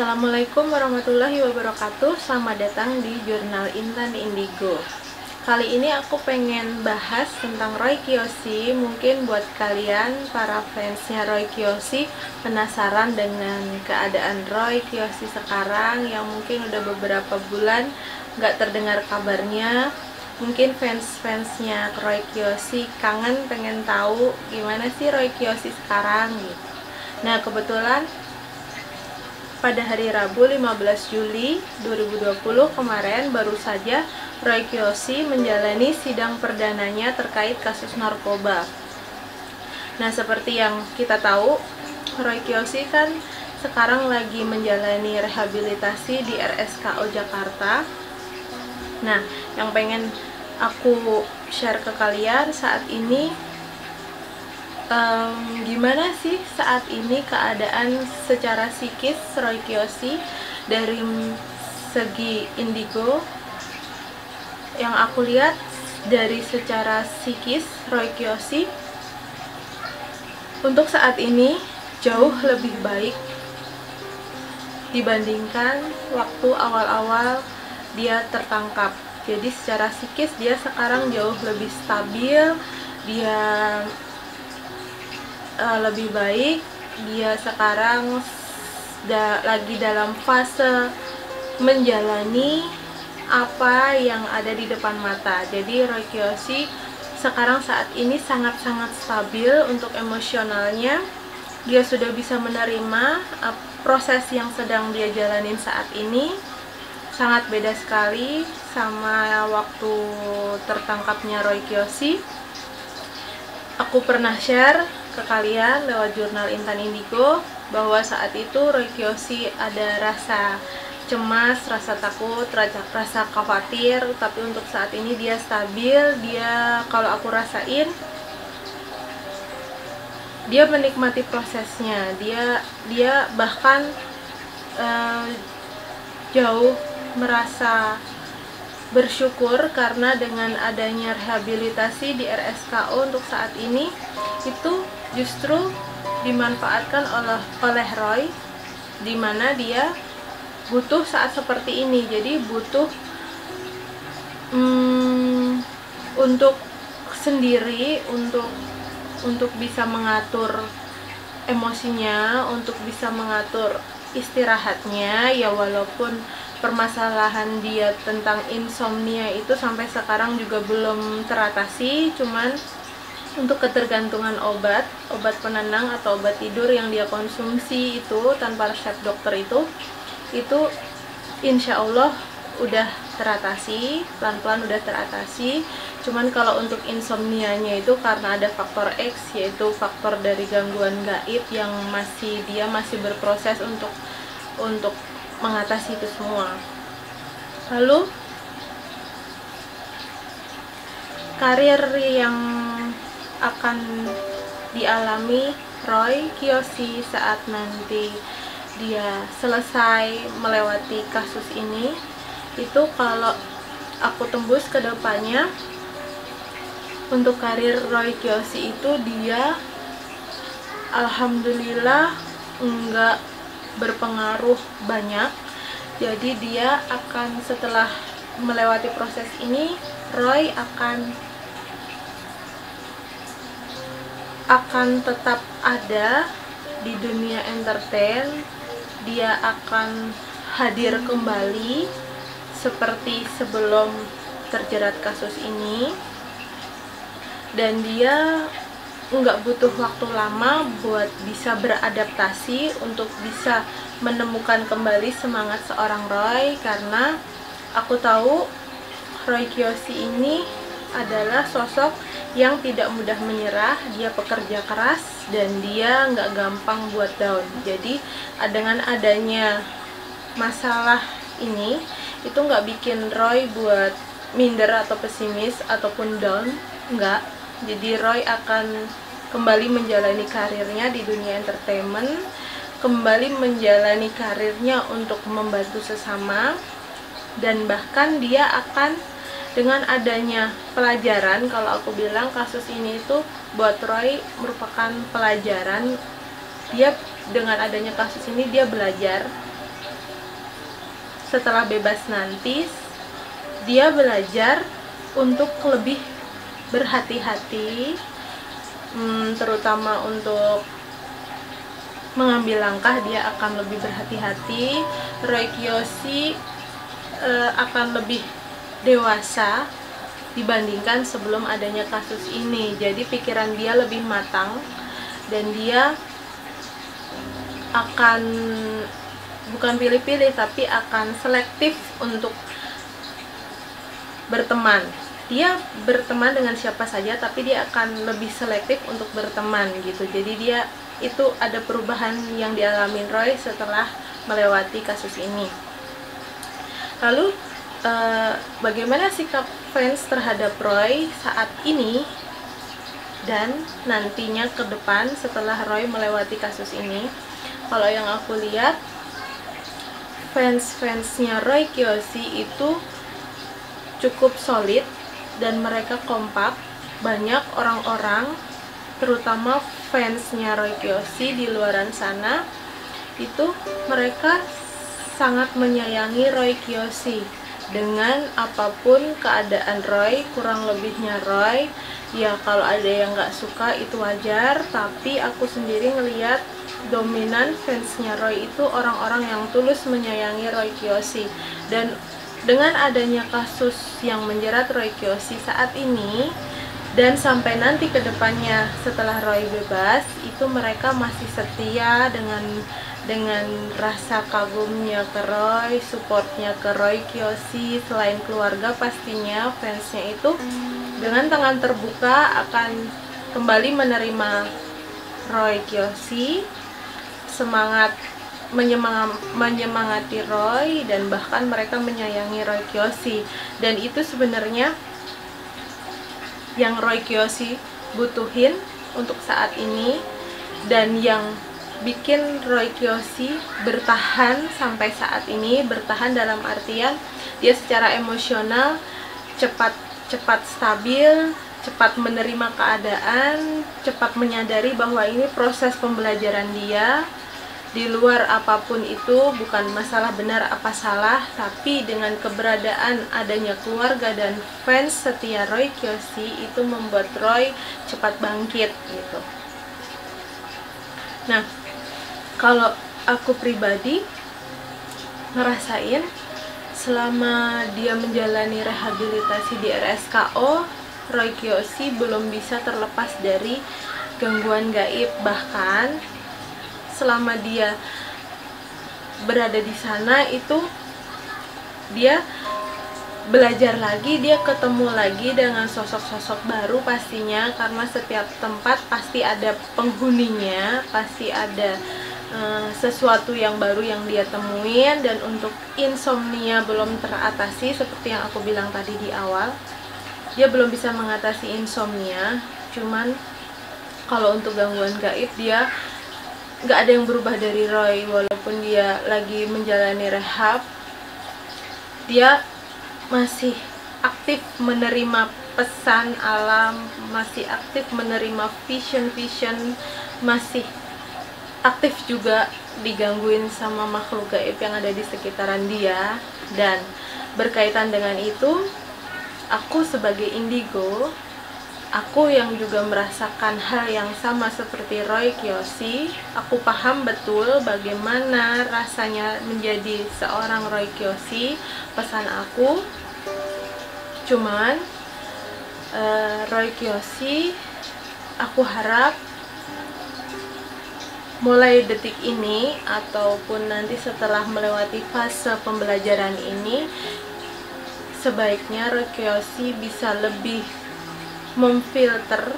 Assalamualaikum warahmatullahi wabarakatuh. Selamat datang di Jurnal Intan Indigo. Kali ini aku pengen bahas tentang Roy Kiyoshi. Mungkin buat kalian para fansnya Roy Kiyoshi penasaran dengan keadaan Roy Kiyoshi sekarang yang mungkin udah beberapa bulan nggak terdengar kabarnya. Mungkin fans-fansnya Roy Kiyoshi kangen pengen tahu gimana sih Roy Kiyoshi sekarang gitu. Nah, kebetulan pada hari Rabu 15 Juli 2020 kemarin baru saja Roy Kiyoshi menjalani sidang perdananya terkait kasus narkoba. Nah, seperti yang kita tahu, Roy Kiyoshi kan sekarang lagi menjalani rehabilitasi di RSKO Jakarta. Nah, yang pengen aku share ke kalian saat ini, gimana sih saat ini keadaan secara psikis Roy Kiyoshi dari segi indigo. Yang aku lihat dari secara psikis Roy Kiyoshi untuk saat ini jauh lebih baik dibandingkan waktu awal-awal dia tertangkap. Jadi secara psikis dia sekarang jauh lebih stabil, dia lebih baik. Dia sekarang lagi dalam fase menjalani apa yang ada di depan mata. Jadi Roy Kiyoshi sekarang saat ini sangat-sangat stabil untuk emosionalnya. Dia sudah bisa menerima proses yang sedang dia jalanin saat ini. Sangat beda sekali sama waktu tertangkapnya Roy Kiyoshi. Aku pernah share ke kalian lewat jurnal Intan Indigo bahwa saat itu Roy Kiyoshi ada rasa cemas, rasa takut, rasa khawatir, tapi untuk saat ini dia stabil. Dia, kalau aku rasain, dia menikmati prosesnya. Dia bahkan jauh merasa bersyukur karena dengan adanya rehabilitasi di RSKO untuk saat ini itu justru dimanfaatkan oleh Roy, dimana dia butuh saat seperti ini. Jadi butuh untuk sendiri, untuk bisa mengatur emosinya, untuk bisa mengatur istirahatnya. Ya, walaupun permasalahan dia tentang insomnia itu sampai sekarang juga belum teratasi, cuman untuk ketergantungan obat penenang atau obat tidur yang dia konsumsi itu tanpa resep dokter itu insya Allah udah teratasi, pelan-pelan udah teratasi. Cuman kalau untuk insomnianya itu karena ada faktor X, yaitu faktor dari gangguan gaib yang dia masih berproses untuk mengatasi itu semua. Lalu karir yang akan dialami Roy Kiyoshi saat nanti dia selesai melewati kasus ini, itu kalau aku tembus ke depannya, untuk karir Roy Kiyoshi itu dia alhamdulillah enggak berpengaruh banyak. Jadi dia akan, setelah melewati proses ini, Roy akan tetap ada di dunia entertain. Dia akan hadir kembali seperti sebelum terjerat kasus ini, dan dia nggak butuh waktu lama buat bisa beradaptasi, untuk bisa menemukan kembali semangat seorang Roy. Karena aku tahu Roy Kiyoshi ini adalah sosok yang tidak mudah menyerah. Dia pekerja keras dan dia nggak gampang buat down. Jadi dengan adanya masalah ini itu nggak bikin Roy buat minder atau pesimis ataupun down, nggak. Jadi Roy akan kembali menjalani karirnya di dunia entertainment, kembali menjalani karirnya untuk membantu sesama, dan bahkan dia akan, dengan adanya pelajaran, kalau aku bilang kasus ini itu buat Roy merupakan pelajaran. Dia, dengan adanya kasus ini, dia belajar setelah bebas nanti dia belajar untuk lebih berhati-hati, terutama untuk mengambil langkah dia akan lebih berhati-hati. Roy Kiyoshi akan lebih dewasa dibandingkan sebelum adanya kasus ini. Jadi pikiran dia lebih matang dan dia akan bukan pilih-pilih tapi akan selektif untuk berteman. Dia berteman dengan siapa saja tapi dia akan lebih selektif untuk berteman gitu. Jadi dia itu ada perubahan yang dialami Roy setelah melewati kasus ini. Lalu bagaimana sikap fans terhadap Roy saat ini dan nantinya ke depan setelah Roy melewati kasus ini? Kalau yang aku lihat, fans-fansnya Roy Kiyoshi itu cukup solid dan mereka kompak. Banyak orang-orang, terutama fansnya Roy Kiyoshi di luaran sana, itu mereka sangat menyayangi Roy Kiyoshi. Dengan apapun keadaan Roy, kurang lebihnya Roy, ya kalau ada yang nggak suka itu wajar, tapi aku sendiri ngelihat dominan fansnya Roy itu orang-orang yang tulus menyayangi Roy Kiyoshi. Dan dengan adanya kasus yang menjerat Roy Kiyoshi saat ini dan sampai nanti ke depannya setelah Roy bebas, itu mereka masih setia dengan rasa kagumnya ke Roy, supportnya ke Roy Kiyoshi. Selain keluarga, pastinya fansnya itu dengan tangan terbuka akan kembali menerima Roy Kiyoshi, semangat menyemangati Roy, dan bahkan mereka menyayangi Roy Kiyoshi. Dan itu sebenarnya yang Roy Kiyoshi butuhin untuk saat ini, dan yang bikin Roy Kiyoshi bertahan sampai saat ini. Bertahan dalam artian dia secara emosional cepat stabil, cepat menerima keadaan, cepat menyadari bahwa ini proses pembelajaran dia. Di luar apapun itu, bukan masalah benar apa salah, tapi dengan keberadaan adanya keluarga dan fans setia Roy Kiyoshi itu membuat Roy cepat bangkit gitu. Nah, kalau aku pribadi ngerasain selama dia menjalani rehabilitasi di RSKO, Roy Kiyoshi belum bisa terlepas dari gangguan gaib. Bahkan selama dia berada di sana itu dia belajar lagi, dia ketemu lagi dengan sosok-sosok baru pastinya, karena setiap tempat pasti ada penghuninya, pasti ada sesuatu yang baru yang dia temuin. Dan untuk insomnia belum teratasi, seperti yang aku bilang tadi di awal, dia belum bisa mengatasi insomnia. Cuman kalau untuk gangguan gaib, dia nggak ada yang berubah dari Roy. Walaupun dia lagi menjalani rehab, dia masih aktif menerima pesan alam, masih aktif menerima vision, masih aktif juga digangguin sama makhluk gaib yang ada di sekitaran dia. Dan berkaitan dengan itu, aku sebagai indigo, aku yang juga merasakan hal yang sama seperti Roy Kiyoshi. Aku paham betul bagaimana rasanya menjadi seorang Roy Kiyoshi. Pesan aku cuman Roy Kiyoshi, aku harap mulai detik ini ataupun nanti setelah melewati fase pembelajaran ini, sebaiknya Roy Kiyoshi bisa lebih memfilter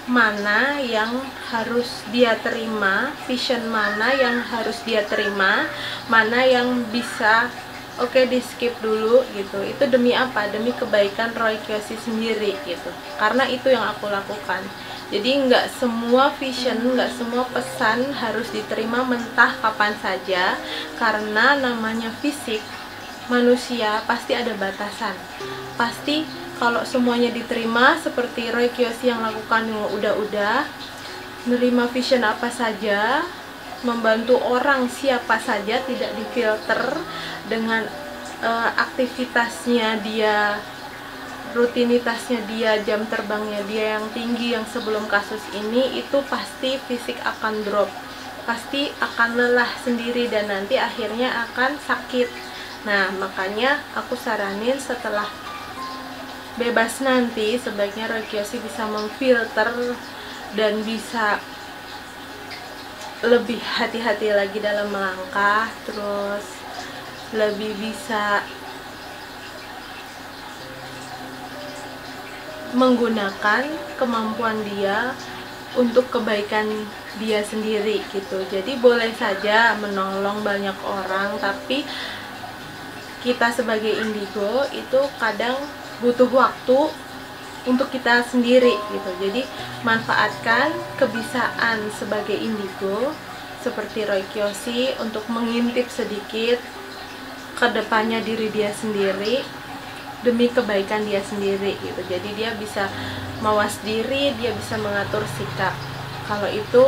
mana yang harus dia terima, vision mana yang harus dia terima, mana yang bisa oke di skip dulu gitu. Itu demi apa? Demi kebaikan Roy Kiyoshi sendiri gitu. Karena itu yang aku lakukan. Jadi nggak semua vision, nggak semua pesan harus diterima mentah kapan saja, karena namanya fisik manusia pasti ada batasan. Pasti kalau semuanya diterima seperti Roy Kiyoshi yang lakukan yang udah nerima vision apa saja, membantu orang siapa saja, tidak difilter dengan aktivitasnya dia, rutinitasnya dia, jam terbangnya dia yang tinggi yang sebelum kasus ini, itu pasti fisik akan drop, pasti akan lelah sendiri dan nanti akhirnya akan sakit. Nah, makanya aku saranin setelah bebas nanti sebaiknya Roykiyoshi bisa memfilter dan bisa lebih hati-hati lagi dalam melangkah, terus lebih bisa menggunakan kemampuan dia untuk kebaikan dia sendiri gitu. Jadi boleh saja menolong banyak orang, tapi kita sebagai indigo itu kadang butuh waktu untuk kita sendiri gitu. Jadi manfaatkan kebiasaan sebagai indigo seperti Roykiyoshi untuk mengintip sedikit ke depannya diri dia sendiri demi kebaikan dia sendiri gitu. Jadi dia bisa mawas diri, dia bisa mengatur sikap kalau itu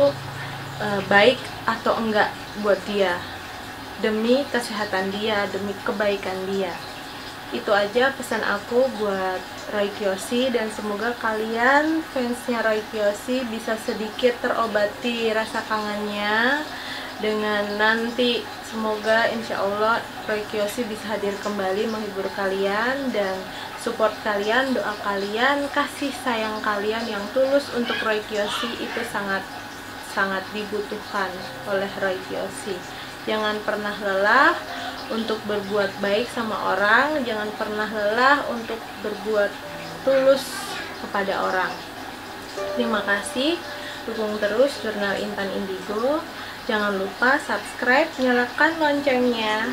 baik atau enggak buat dia, demi kesehatan dia, demi kebaikan dia. Itu aja pesan aku buat Roykiyoshi, dan semoga kalian fansnya Roykiyoshi bisa sedikit terobati rasa kangennya dengan nanti semoga insya Allah Roykiyoshi bisa hadir kembali menghibur kalian dan support kalian, doa kalian, kasih sayang kalian yang tulus untuk Roykiyoshi itu sangat dibutuhkan oleh Roykiyoshi. Jangan pernah lelah untuk berbuat baik sama orang, jangan pernah lelah untuk berbuat tulus kepada orang. Terima kasih, dukung terus Jurnal Intan Indigo. Jangan lupa subscribe, nyalakan loncengnya,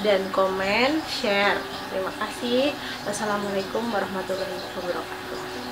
dan komen, share. Terima kasih. Wassalamualaikum warahmatullahi wabarakatuh.